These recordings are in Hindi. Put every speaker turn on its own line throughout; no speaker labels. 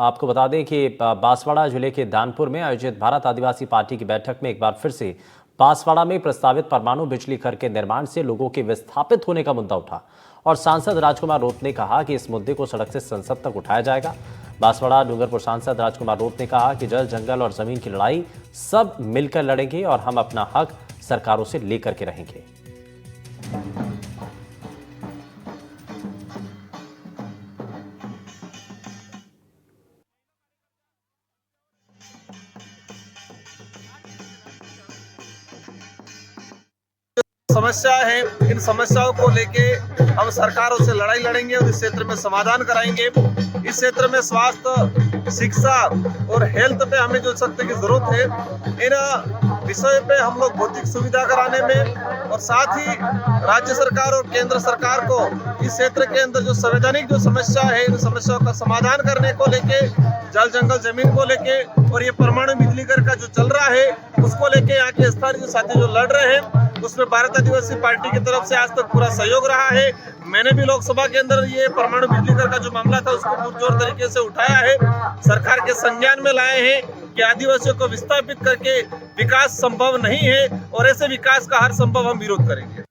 आपको बता दें कि बांसवाड़ा जिले के दानपुर में आयोजित भारत आदिवासी पार्टी की बैठक में एक बार फिर से बांसवाड़ा में प्रस्तावित परमाणु बिजली घर के निर्माण से लोगों के विस्थापित होने का मुद्दा उठा और सांसद राजकुमार रोत ने कहा कि इस मुद्दे को सड़क से संसद तक उठाया जाएगा। बांसवाड़ा डूंगरपुर सांसद राजकुमार रोत ने कहा कि जल, जंगल और जमीन की लड़ाई सब मिलकर लड़ेंगे और हम अपना हक सरकारों से लेकर के रहेंगे।
समस्या है, इन समस्याओं को लेके हम सरकारों से लड़ाई लड़ेंगे और इस क्षेत्र में समाधान कराएंगे। इस क्षेत्र में स्वास्थ्य, शिक्षा और हेल्थ पे हमें जो सख्ती की जरूरत है, इन विषयों पे हम लोग भौतिक सुविधा कराने में और साथ ही राज्य सरकार और केंद्र सरकार को इस क्षेत्र के अंदर जो संवैधानिक जो समस्या है, इन समस्याओं का समाधान करने को लेके, जल, जंगल, जमीन को लेके और ये परमाणु बिजली घर का जो चल रहा है उसको लेके यहाँ के स्थानीय जो साथी जो लड़ रहे हैं, उसमें भारत आदिवासी पार्टी की तरफ से आज तक पूरा सहयोग रहा है। मैंने भी लोकसभा के अंदर ये परमाणु बिजली घर का जो मामला था उसको पुरजोर तरीके से उठाया है, सरकार के संज्ञान में लाए हैं कि आदिवासियों को विस्थापित करके विकास संभव नहीं है और ऐसे विकास का हर संभव हम विरोध करेंगे।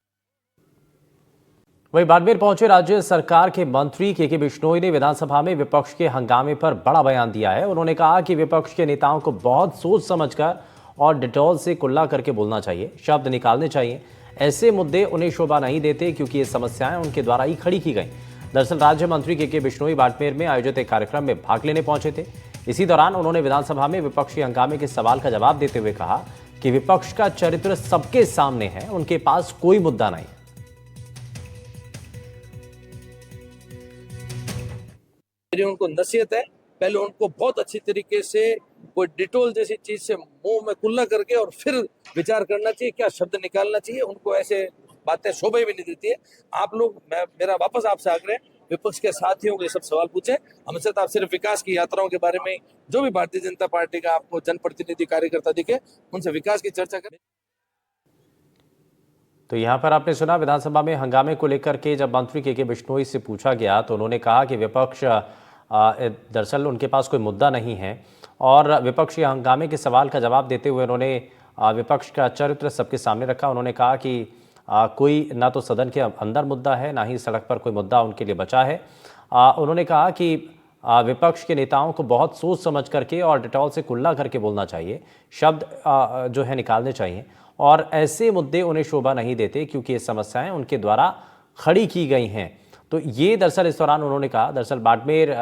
वहीं बाड़मेर पहुंचे राज्य सरकार के मंत्री के बिश्नोई ने विधानसभा में विपक्ष के हंगामे पर बड़ा बयान दिया है। उन्होंने कहा कि विपक्ष के नेताओं को बहुत सोच समझकर और डिटॉल से कुल्ला करके बोलना चाहिए, शब्द निकालने चाहिए। ऐसे मुद्दे उन्हें शोभा नहीं देते क्योंकि ये समस्याएं उनके द्वारा ही खड़ी की गई। दरअसल राज्य मंत्री के बिश्नोई बाड़मेर में आयोजित एक कार्यक्रम में भाग लेने पहुंचे थे। इसी दौरान उन्होंने विधानसभा में विपक्षी हंगामे के सवाल का जवाब देते हुए कहा कि विपक्ष का चरित्र सबके सामने है, उनके पास कोई मुद्दा नहीं।
मेरी उनको नसीहत है, पहले उनको बहुत अच्छी तरीके से कोई डिटोल जैसी चीज से मुंह में कुल्ला करके और फिर विचार करना चाहिए, क्या शब्द निकालना चाहिए। उनको ऐसे बातें शोभा भी नहीं देती है। आप लोग, मेरा वापस आपसे आग्रह है, विपक्ष के साथियों को ये सब सवाल पूछे। हमसे तो आप सिर्फ विकास की यात्राओं के बारे में, जो भी भारतीय जनता पार्टी का आपको जनप्रतिनिधि कार्यकर्ता दिखे, उनसे विकास की चर्चा करें।
तो यहां पर आपने सुना विधानसभा में हंगामे को लेकर के जब मंत्री के बिश्नोई से पूछा गया तो उन्होंने कहा कि विपक्ष दरअसल उनके पास कोई मुद्दा नहीं है और विपक्षी हंगामे के सवाल का जवाब देते हुए उन्होंने विपक्ष का चरित्र सबके सामने रखा। उन्होंने कहा कि कोई ना तो सदन के अंदर मुद्दा है, ना ही सड़क पर कोई मुद्दा उनके लिए बचा है। उन्होंने कहा कि विपक्ष के नेताओं को बहुत सोच समझ करके और डिटॉल से कुल्ला करके बोलना चाहिए, शब्द जो है निकालने चाहिए और ऐसे मुद्दे उन्हें शोभा नहीं देते क्योंकि ये समस्याएं उनके द्वारा खड़ी की गई हैं। तो ये दरअसल इस दौरान उन्होंने कहा। दरअसल बाड़मेर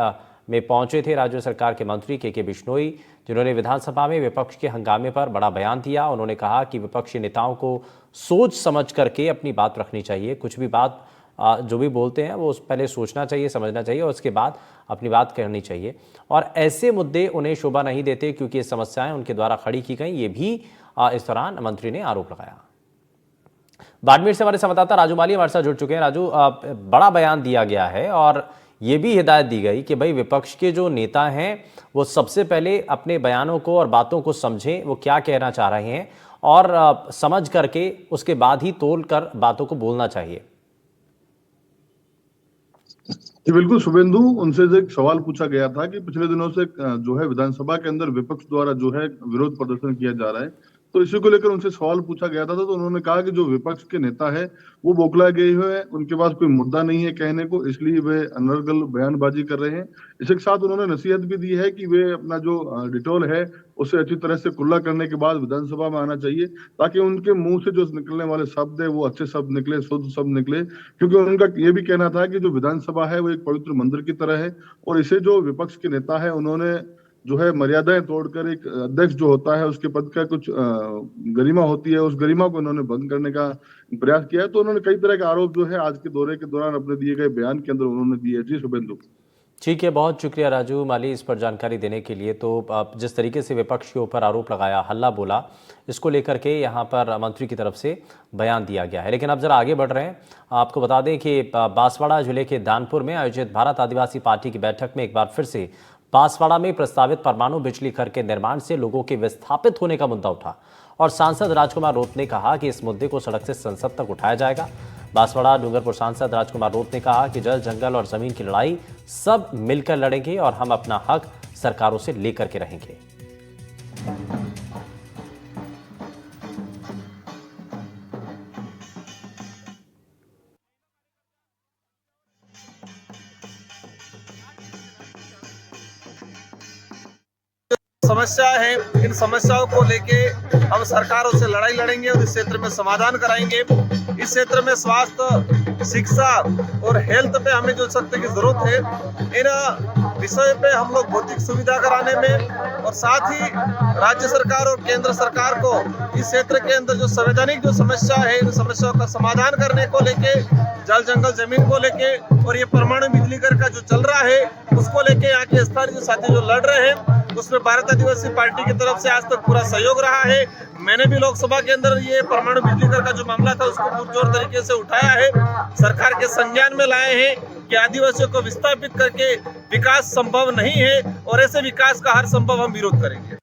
में पहुंचे थे राज्य सरकार के मंत्री के बिश्नोई, जिन्होंने विधानसभा में विपक्ष के हंगामे पर बड़ा बयान दिया। उन्होंने कहा कि विपक्षी नेताओं को सोच समझ करके अपनी बात रखनी चाहिए, कुछ भी बात जो भी बोलते हैं वो पहले सोचना चाहिए, समझना चाहिए और उसके बाद अपनी बात कहनी चाहिए और ऐसे मुद्दे उन्हें शोभा नहीं देते क्योंकि ये समस्याएं उनके द्वारा खड़ी की गई। ये भी इस दौरान मंत्री ने आरोप लगाया। बाड़मेर से हमारे संवाददाता राजू माली हमारे साथ जुड़ चुके हैं। राजू, बड़ा बयान दिया गया है और ये भी हिदायत दी गई कि भाई विपक्ष के जो नेता हैं वो सबसे पहले अपने बयानों को और बातों को समझें, वो क्या कहना चाह रहे हैं और समझ करके उसके बाद ही तोल कर बातों को बोलना चाहिए।
जी बिल्कुल शुभेंदु, उनसे एक सवाल पूछा गया था कि पिछले दिनों से जो है विधानसभा के अंदर विपक्ष द्वारा जो है विरोध प्रदर्शन किया जा रहा है, तो इसी को लेकर उनसे सवाल पूछा गया था। तो उन्होंने कहा कि जो विपक्ष के नेता है वो बौखला गए हुए हैं, उनके पास कोई मुद्दा नहीं है कहने को, इसलिए वे अनर्गल बयानबाजी कर रहे हैं। इसी के साथ उन्होंने नसीहत भी दी है कि वे अपना जो डिटोल है उसे अच्छी तरह से कुल्ला करने के बाद विधानसभा में आना चाहिए ताकि उनके मुंह से जो निकलने वाले शब्द है वो अच्छे शब्द निकले, शुद्ध शब्द निकले। क्योंकि उनका ये भी कहना था कि जो विधानसभा है वो एक पवित्र मंदिर की तरह है और इसे जो विपक्ष के नेता है उन्होंने जो है मर्यादाएं तोड़कर एक अध्यक्ष जो होता है उसके पद का कुछ गरिमा होती है, उस गरिमा को उन्होंने भंग करने का प्रयास किया है। तो उन्होंने कई तरह के आरोप जो है आज के दौरे के दौरान अपने दिए गए बयान के अंदर उन्होंने दिए। जी शुभेंदु।
ठीक है, बहुत शुक्रिया राजू माली इस पर जानकारी देने के लिए। तो जिस तरीके से विपक्ष के ऊपर आरोप लगाया, हल्ला बोला, इसको लेकर के यहाँ पर मंत्री की तरफ से बयान दिया गया है। लेकिन अब जरा आगे बढ़ रहे हैं। आपको बता दें कि बांसवाड़ा जिले के दानपुर में आयोजित भारत आदिवासी पार्टी की बैठक में एक बार फिर से बांसवाड़ा में प्रस्तावित परमाणु बिजली घर के निर्माण से लोगों के विस्थापित होने का मुद्दा उठा और सांसद राजकुमार रोत ने कहा कि इस मुद्दे को सड़क से संसद तक उठाया जाएगा। बांसवाड़ा डूंगरपुर सांसद राजकुमार रोत ने कहा कि जल, जंगल और जमीन की लड़ाई सब मिलकर लड़ेंगे और हम अपना हक सरकारों से लेकर के रहेंगे।
समस्या है, इन समस्याओं को लेके हम सरकारों से लड़ाई लड़ेंगे और इस क्षेत्र में समाधान कराएंगे। इस क्षेत्र में स्वास्थ्य, शिक्षा और हेल्थ पे हमें जो सख्ती की जरूरत है, इन विषयों पे हम लोग भौतिक सुविधा कराने में और साथ ही राज्य सरकार और केंद्र सरकार को इस क्षेत्र के अंदर जो संवैधानिक जो समस्या है, इन समस्याओं का समाधान करने को लेके, जल जंगल जमीन को लेके और ये परमाणु बिजली घर का जो चल रहा है उसको लेके यहाँ के स्थानीय जो साथी जो लड़ रहे हैं, उसमें भारतीय आदिवासी पार्टी की तरफ से आज तक पूरा सहयोग रहा है। मैंने भी लोकसभा के अंदर ये परमाणु बिजली घर का जो मामला था उसको पुरजोर तरीके से उठाया है, सरकार के संज्ञान में लाए हैं कि आदिवासियों को विस्थापित करके विकास संभव नहीं है और ऐसे विकास का हर संभव हम विरोध करेंगे।